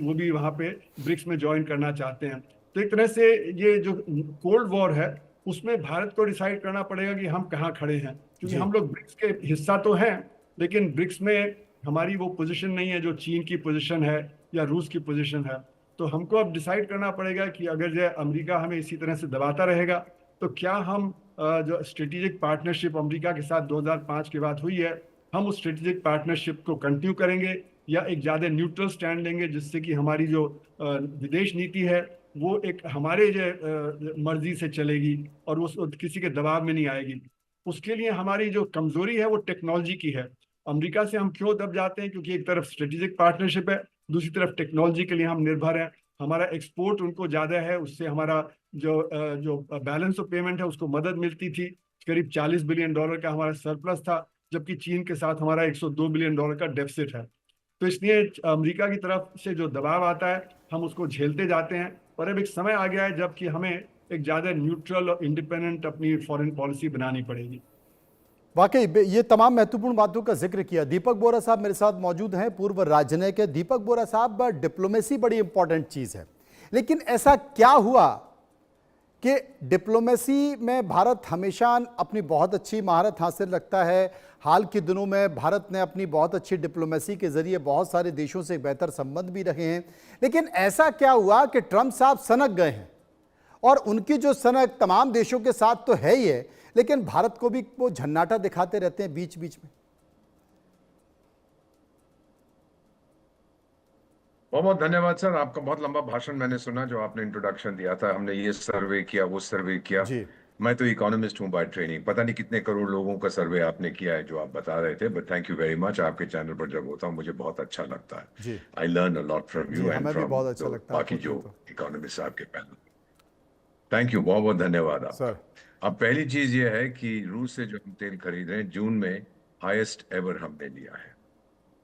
वो भी वहां पे ब्रिक्स में ज्वाइन करना चाहते हैं। तो एक तरह से ये जो कोल्ड वॉर है उसमें भारत को डिसाइड करना पड़ेगा कि हम कहाँ खड़े हैं, क्योंकि जी। हम लोग ब्रिक्स के हिस्सा तो हैं, लेकिन ब्रिक्स में हमारी वो पोजीशन नहीं है जो चीन की पोजीशन है या रूस की पोजीशन है। तो हमको अब डिसाइड करना पड़ेगा कि अगर जो अमेरिका हमें इसी तरह से दबाता रहेगा तो क्या हम जो स्ट्रेटेजिक पार्टनरशिप अमेरिका के साथ 2005 के बाद हुई है, हम उस स्ट्रेटेजिक पार्टनरशिप को कंटिन्यू करेंगे या एक ज्यादा न्यूट्रल स्टैंड लेंगे, जिससे कि हमारी जो विदेश नीति है वो एक हमारे जो मर्जी से चलेगी और उस किसी के दबाव में नहीं आएगी। उसके लिए हमारी जो कमजोरी है वो टेक्नोलॉजी की है। अमेरिका से हम क्यों दब जाते हैं, क्योंकि एक तरफ स्ट्रेटेजिक पार्टनरशिप है, दूसरी तरफ टेक्नोलॉजी के लिए हम निर्भर हैं। हमारा एक्सपोर्ट उनको ज्यादा है, उससे हमारा जो बैलेंस ऑफ पेमेंट है उसको मदद मिलती थी। करीब $40 बिलियन का हमारा सरप्लस था, जबकि चीन के साथ हमारा $102 बिलियन का डेफिसिट है। तो इसलिए अमेरिका की तरफ से जो दबाव आता है हम उसको झेलते जाते हैं, और अब एक समय आ गया है जबकि हमें एक ज्यादा न्यूट्रल और इंडिपेंडेंट अपनी फॉरेन पॉलिसी बनानी पड़ेगी। वाकई ये तमाम महत्वपूर्ण बातों का जिक्र किया। दीपक बोरा साहब मेरे साथ मौजूद हैं, पूर्व राजनयिक के। दीपक बोरा साहब, डिप्लोमेसी बड़ी इंपॉर्टेंट चीज है, लेकिन ऐसा क्या हुआ कि डिप्लोमेसी में भारत हमेशा अपनी बहुत अच्छी महारत हासिल रखता है। हाल के दिनों में भारत ने अपनी बहुत अच्छी डिप्लोमेसी के जरिए बहुत सारे देशों से बेहतर संबंध भी रखे हैं, लेकिन ऐसा क्या हुआ कि ट्रंप साहब सनक गए हैं? और उनकी जो सनक तमाम देशों के साथ तो है ही है, लेकिन भारत को भी वो झन्नाटा दिखाते रहते हैं बीच बीच में। बहुत बहुत धन्यवाद सर, आपका बहुत लंबा भाषण मैंने सुना जो आपने इंट्रोडक्शन दिया था। हमने ये सर्वे किया, वो सर्वे किया। जी। मैं तो इकोनॉमिस्ट हूँ बाय ट्रेनिंग, पता नहीं कितने करोड़ लोगों का सर्वे आपने किया है जो आप बता रहे थे, but thank you very much. आपके चैनल पर जब होता हूँ मुझे बहुत अच्छा लगता है। जी। I learn a lot from जी, यू एंड हमें भी फ्रॉम बहुत अच्छा लगता है आपको बाकी सुने जो तो। इकोनॉमिस्ट आपके पैनल। थैंक यू, बहुत बहुत धन्यवाद सर। आपका। अब पहली चीज ये है कि रूस से जो हम तेल खरीद रहे हैं जून में, हाईएस्ट एवर हमने लिया है।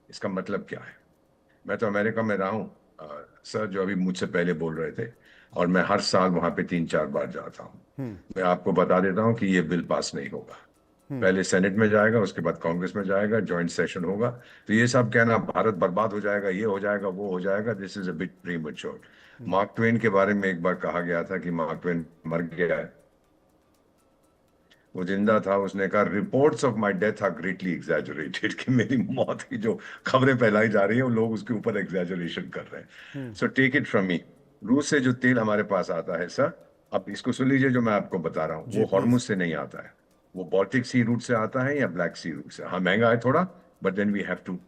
इसका मतलब क्या है? मैं तो अमेरिका में रहा हूँ सर, जो अभी मुझसे पहले बोल रहे थे, और मैं हर साल वहां पे 3-4 बार जाता हूँ। मैं आपको बता देता हूँ कि ये बिल पास नहीं होगा। पहले सेनेट में जाएगा, उसके बाद कांग्रेस में जाएगा, जॉइंट सेशन होगा। तो ये सब कहना भारत बर्बाद हो जाएगा, ये हो जाएगा, वो हो जाएगा, this is a bit premature. Mark Twain के बारे में एक बार कहा गया था कि मार्क ट्वेन मर गया है, वो जिंदा था। उसने कहा reports of my death are greatly exaggerated, कि मेरी मौत की जो खबरें फैलाई जा रही है वो लोग उसके ऊपर एग्जैजरेशन कर रहे हैं। So take it from me, रूस से जो तेल हमारे पास आता है सर, अब इसको सुन लीजिए जो मैं आपको बता रहा हूँ, जी वो प्लीज। हॉर्मुज से नहीं आता है। वो बॉल्टिक सी रूट से आता है या ब्लैक सी रूट से। हाँ महंगा है थोड़ा, but then we have to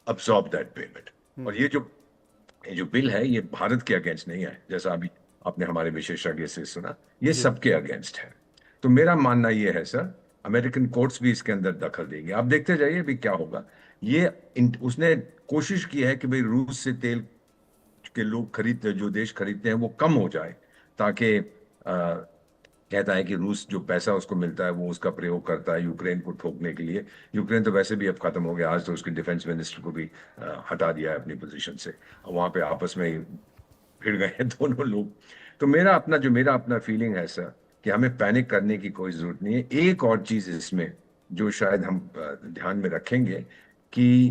absorb that payment. और ये जो बिल है ये भारत के अगेंस्ट नहीं है, जैसा अभी आपने हमारे विशेषज्ञ से सुना, ये जी। सबके अगेंस्ट है। तो मेरा मानना ये है सर, अमेरिकन कोर्ट्स भी इसके अंदर दखल देंगे, आप देखते जाइए भी क्या होगा। उसने कोशिश की है कि भाई रूस से तेल के लोग खरीदते, जो देश खरीदते हैं वो कम हो जाए, ताकि कहता है कि रूस जो पैसा उसको मिलता है वो उसका प्रयोग करता है यूक्रेन को ठोकने के लिए। यूक्रेन तो वैसे भी अब खत्म हो गया, आज तो उसके डिफेंस मिनिस्टर को भी हटा दिया है अपनी पोजीशन से। वहां पे आपस में भिड़ गए हैं दोनों लोग। तो मेरा अपना फीलिंग है सर कि हमें पैनिक करने की कोई जरूरत नहीं है। एक और चीज इसमें जो शायद हम ध्यान में रखेंगे कि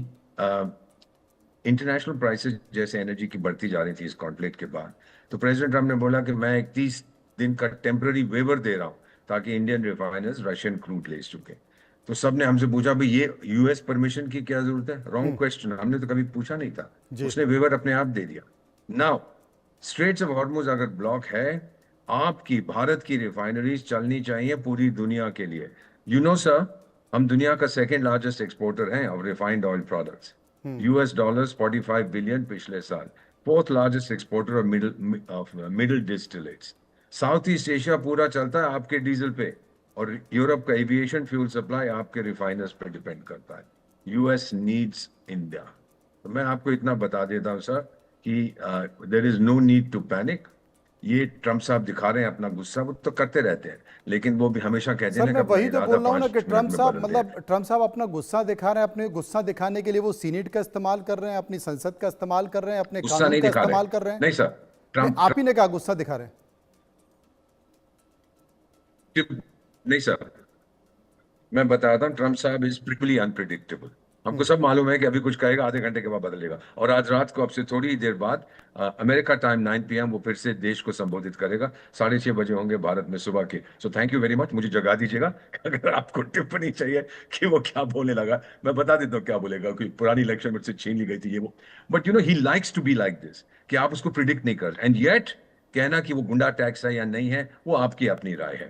इंटरनेशनल प्राइसेस जैसे एनर्जी की बढ़ती जा रही थी इस कॉन्फ्लिक्ट के बाद, तो प्रेसिडेंट ट्रम्प ने बोला कि मैं 31 दिन का टेम्पररी वेवर दे रहा हूं ताकि इंडियन रिफाइनर्स रशियन क्रूड ले सके। तो सबने हमसे पूछा भाई ये यूएस परमिशन की क्या जरूरत है? रॉन्ग क्वेश्चन, हमने तो कभी पूछा नहीं था। जी। उसने वेवर अपने आप दे दिया। नाउ स्ट्रेट्स ऑफ हॉर्मुज अगर ब्लॉक है, आपकी भारत की रिफाइनरीज चलनी चाहिए पूरी दुनिया के लिए। यू नो सर, हम दुनिया का सेकेंड लार्जेस्ट एक्सपोर्टर हैं of refined oil products. US dollars 45 billion पिछले साल। Fourth largest exporter of middle distillates. South east Asia पूरा चलता है आपके डीजल पे, और यूरोप का एविएशन फ्यूल सप्लाई आपके रिफाइनर्स पे डिपेंड करता है। US needs India. तो मैं आपको इतना बता देता हूं सर कि there is no need to panic. ये ट्रम्प साहब दिखा रहे हैं अपना गुस्सा, वो तो करते रहते हैं, लेकिन वो भी हमेशा कहते हैं सर ना कि मैं अपना वही तो इरादा बोल रहा हूँ ना कि 5 मिनट में बदल दें। ट्रम्प साहब अपना गुस्सा दिखा रहे हैं। अपने गुस्सा दिखाने के लिए वो सीनेट का इस्तेमाल कर रहे हैं, अपनी संसद का इस्तेमाल कर रहे हैं, अपने गुस्सा कानून नहीं का दिखा रहे, इस्तेमाल कर रहे हैं। नहीं सर। नहीं, ट्रम्प आप ही ने कहा गुस्सा दिखा रहे हैं। नहीं सर, मैं बताता हूँ, ट्रम्प साहब इज प्रिटी अनप्रिडिक्टेबल। हमको सब मालूम है कि अभी कुछ कहेगा, आधे घंटे के बाद बदलेगा। और आज रात को, अब से थोड़ी ही देर बाद, अमेरिका टाइम 9 PM, वो फिर से देश को संबोधित करेगा। 6:30 बजे होंगे भारत में सुबह के। So thank you very much, मुझे जगा दीजिएगा। अगर आपको टिप्पणी चाहिए कि वो क्या बोलने लगा, मैं बता देता हूँ क्या बोलेगा, कि पुरानी इलेक्शन मुझसे छीन ली गई थी ये वो। But he likes to be like this, कि आप उसको प्रिडिक्ट नहीं कर, एंड येट कहना कि वो गुंडा टैक्स है या नहीं है, वो आपकी अपनी राय है।